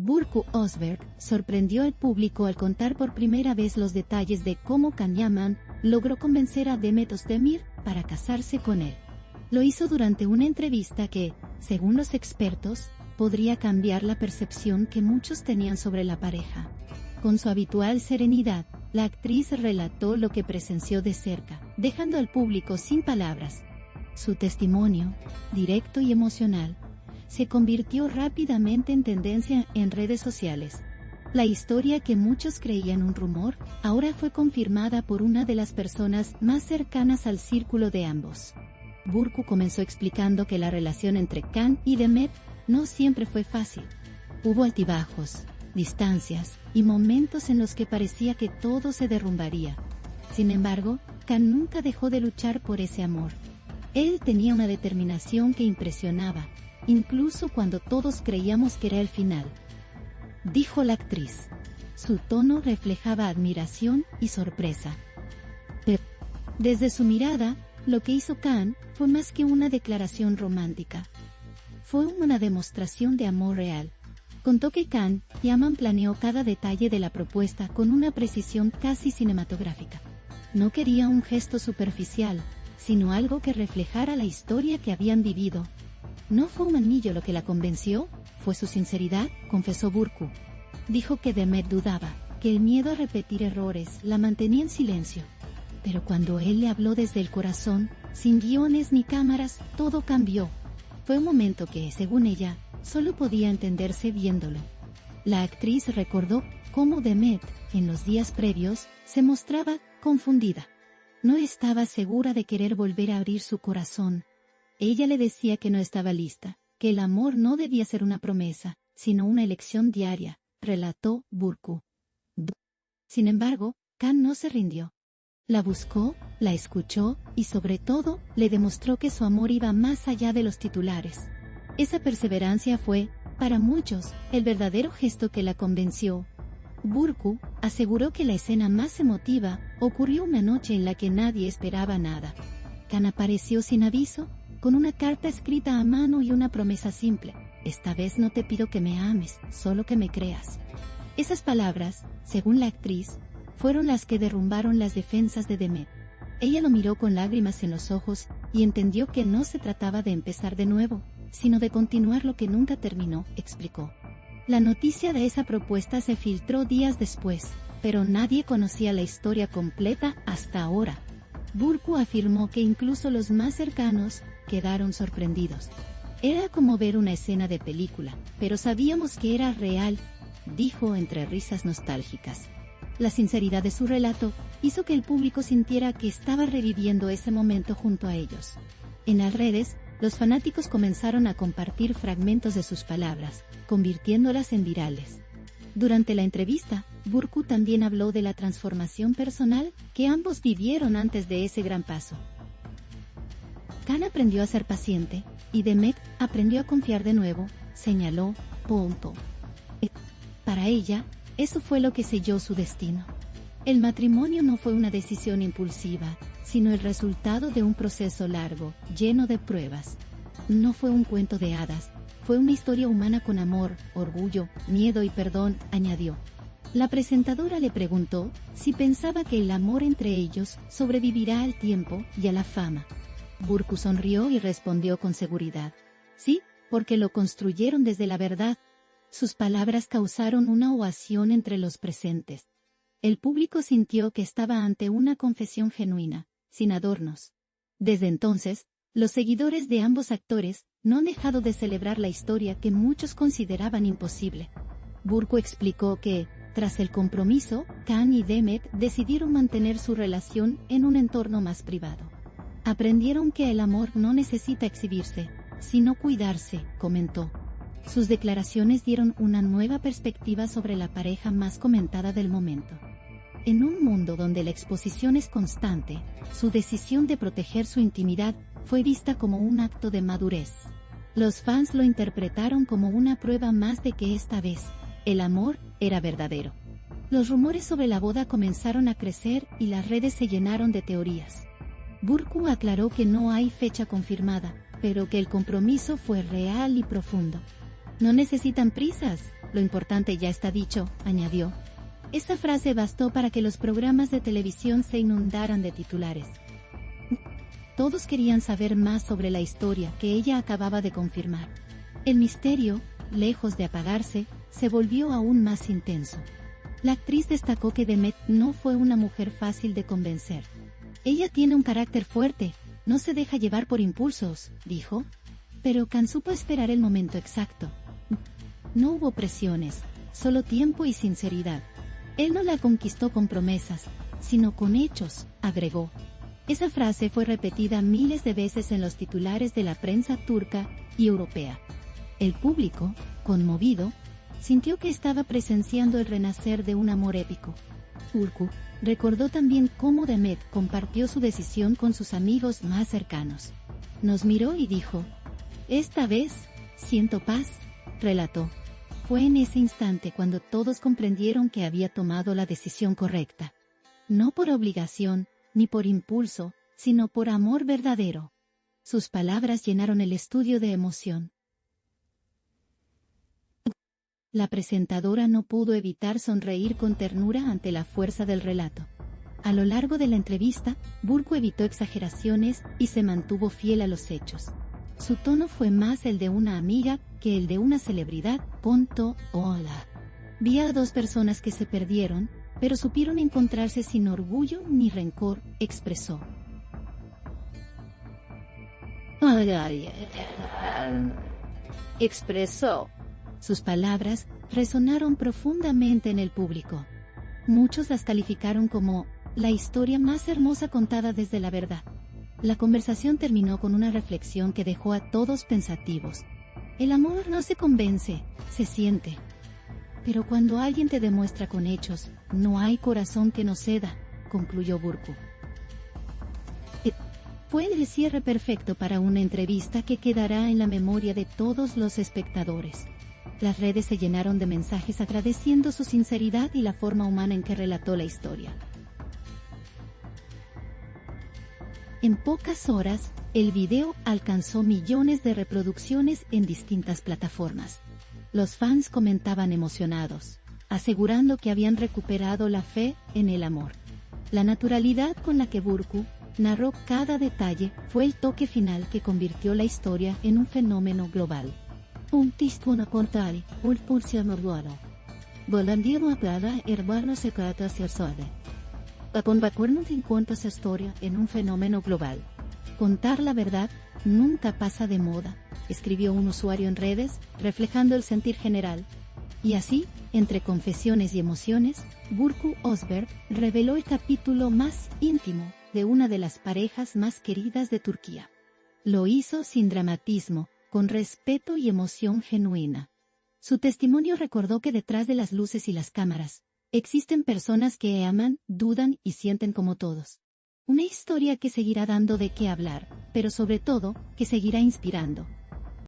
Burcu Osberg sorprendió al público al contar por primera vez los detalles de cómo Can Yaman logró convencer a Demet Özdemir para casarse con él. Lo hizo durante una entrevista que, según los expertos, podría cambiar la percepción que muchos tenían sobre la pareja. Con su habitual serenidad, la actriz relató lo que presenció de cerca, dejando al público sin palabras. Su testimonio, directo y emocional, se convirtió rápidamente en tendencia en redes sociales. La historia que muchos creían un rumor, ahora fue confirmada por una de las personas más cercanas al círculo de ambos. Burcu comenzó explicando que la relación entre Can y Demet no siempre fue fácil. Hubo altibajos, distancias y momentos en los que parecía que todo se derrumbaría. Sin embargo, Can nunca dejó de luchar por ese amor. Él tenía una determinación que impresionaba, incluso cuando todos creíamos que era el final, dijo la actriz. Su tono reflejaba admiración y sorpresa. Pero, desde su mirada, lo que hizo Can fue más que una declaración romántica. Fue una demostración de amor real. Contó que Can Yaman planeó cada detalle de la propuesta con una precisión casi cinematográfica. No quería un gesto superficial, sino algo que reflejara la historia que habían vivido. No fue un anillo lo que la convenció, fue su sinceridad, confesó Burcu. Dijo que Demet dudaba, que el miedo a repetir errores la mantenía en silencio. Pero cuando él le habló desde el corazón, sin guiones ni cámaras, todo cambió. Fue un momento que, según ella, solo podía entenderse viéndolo. La actriz recordó cómo Demet, en los días previos, se mostraba confundida. No estaba segura de querer volver a abrir su corazón. Ella le decía que no estaba lista, que el amor no debía ser una promesa, sino una elección diaria, relató Burcu. Sin embargo, Can no se rindió. La buscó, la escuchó y sobre todo, le demostró que su amor iba más allá de los titulares. Esa perseverancia fue, para muchos, el verdadero gesto que la convenció. Burcu aseguró que la escena más emotiva ocurrió una noche en la que nadie esperaba nada. Can apareció sin aviso, con una carta escrita a mano y una promesa simple: esta vez no te pido que me ames, solo que me creas. Esas palabras, según la actriz, fueron las que derrumbaron las defensas de Demet. Ella lo miró con lágrimas en los ojos y entendió que no se trataba de empezar de nuevo, sino de continuar lo que nunca terminó, explicó. La noticia de esa propuesta se filtró días después, pero nadie conocía la historia completa hasta ahora. Burcu afirmó que incluso los más cercanos quedaron sorprendidos. Era como ver una escena de película, pero sabíamos que era real, dijo entre risas nostálgicas. La sinceridad de su relato hizo que el público sintiera que estaba reviviendo ese momento junto a ellos. En las redes, los fanáticos comenzaron a compartir fragmentos de sus palabras, convirtiéndolas en virales. Durante la entrevista, Burcu también habló de la transformación personal que ambos vivieron antes de ese gran paso. Can aprendió a ser paciente, y Demet aprendió a confiar de nuevo, señaló. Para ella, eso fue lo que selló su destino. El matrimonio no fue una decisión impulsiva, sino el resultado de un proceso largo, lleno de pruebas. No fue un cuento de hadas, fue una historia humana con amor, orgullo, miedo y perdón, añadió. La presentadora le preguntó si pensaba que el amor entre ellos sobrevivirá al tiempo y a la fama. Burcu sonrió y respondió con seguridad. Sí, porque lo construyeron desde la verdad. Sus palabras causaron una ovación entre los presentes. El público sintió que estaba ante una confesión genuina, sin adornos. Desde entonces, los seguidores de ambos actores no han dejado de celebrar la historia que muchos consideraban imposible. Burcu explicó que, tras el compromiso, Can y Demet decidieron mantener su relación en un entorno más privado. Aprendieron que el amor no necesita exhibirse, sino cuidarse, comentó. Sus declaraciones dieron una nueva perspectiva sobre la pareja más comentada del momento. En un mundo donde la exposición es constante, su decisión de proteger su intimidad fue vista como un acto de madurez. Los fans lo interpretaron como una prueba más de que esta vez, el amor era verdadero. Los rumores sobre la boda comenzaron a crecer y las redes se llenaron de teorías. Burcu aclaró que no hay fecha confirmada, pero que el compromiso fue real y profundo. No necesitan prisas, lo importante ya está dicho, añadió. Esta frase bastó para que los programas de televisión se inundaran de titulares. Todos querían saber más sobre la historia que ella acababa de confirmar. El misterio, lejos de apagarse, se volvió aún más intenso. La actriz destacó que Demet no fue una mujer fácil de convencer. Ella tiene un carácter fuerte, no se deja llevar por impulsos, dijo. Pero Khan supo esperar el momento exacto. No hubo presiones, solo tiempo y sinceridad. Él no la conquistó con promesas, sino con hechos, agregó. Esa frase fue repetida miles de veces en los titulares de la prensa turca y europea. El público, conmovido, sintió que estaba presenciando el renacer de un amor épico. Burcu recordó también cómo Demet compartió su decisión con sus amigos más cercanos. Nos miró y dijo, «Esta vez, siento paz», relató. Fue en ese instante cuando todos comprendieron que había tomado la decisión correcta. No por obligación, ni por impulso, sino por amor verdadero. Sus palabras llenaron el estudio de emoción. La presentadora no pudo evitar sonreír con ternura ante la fuerza del relato. A lo largo de la entrevista, Burcu evitó exageraciones y se mantuvo fiel a los hechos. Su tono fue más el de una amiga que el de una celebridad. Hola. Vi a dos personas que se perdieron, pero supieron encontrarse sin orgullo ni rencor, expresó. Expresó. Sus palabras resonaron profundamente en el público. Muchos las calificaron como la historia más hermosa contada desde la verdad. La conversación terminó con una reflexión que dejó a todos pensativos. El amor no se convence, se siente. Pero cuando alguien te demuestra con hechos, no hay corazón que no ceda, concluyó Burcu. Fue el cierre perfecto para una entrevista que quedará en la memoria de todos los espectadores. Las redes se llenaron de mensajes agradeciendo su sinceridad y la forma humana en que relató la historia. En pocas horas, el video alcanzó millones de reproducciones en distintas plataformas. Los fans comentaban emocionados, asegurando que habían recuperado la fe en el amor. La naturalidad con la que Burcu narró cada detalle fue el toque final que convirtió la historia en un fenómeno global. Un tiscuna contari, un pulsiamo ruolo. Volandiamo a cada hermano secreta se sode. A convertirnos en cuentas historia en un fenómeno global. Contar la verdad nunca pasa de moda, escribió un usuario en redes, reflejando el sentir general. Y así, entre confesiones y emociones, Burcu Özberk reveló el capítulo más íntimo de una de las parejas más queridas de Turquía. Lo hizo sin dramatismo, con respeto y emoción genuina. Su testimonio recordó que detrás de las luces y las cámaras, existen personas que aman, dudan y sienten como todos. Una historia que seguirá dando de qué hablar, pero sobre todo, que seguirá inspirando.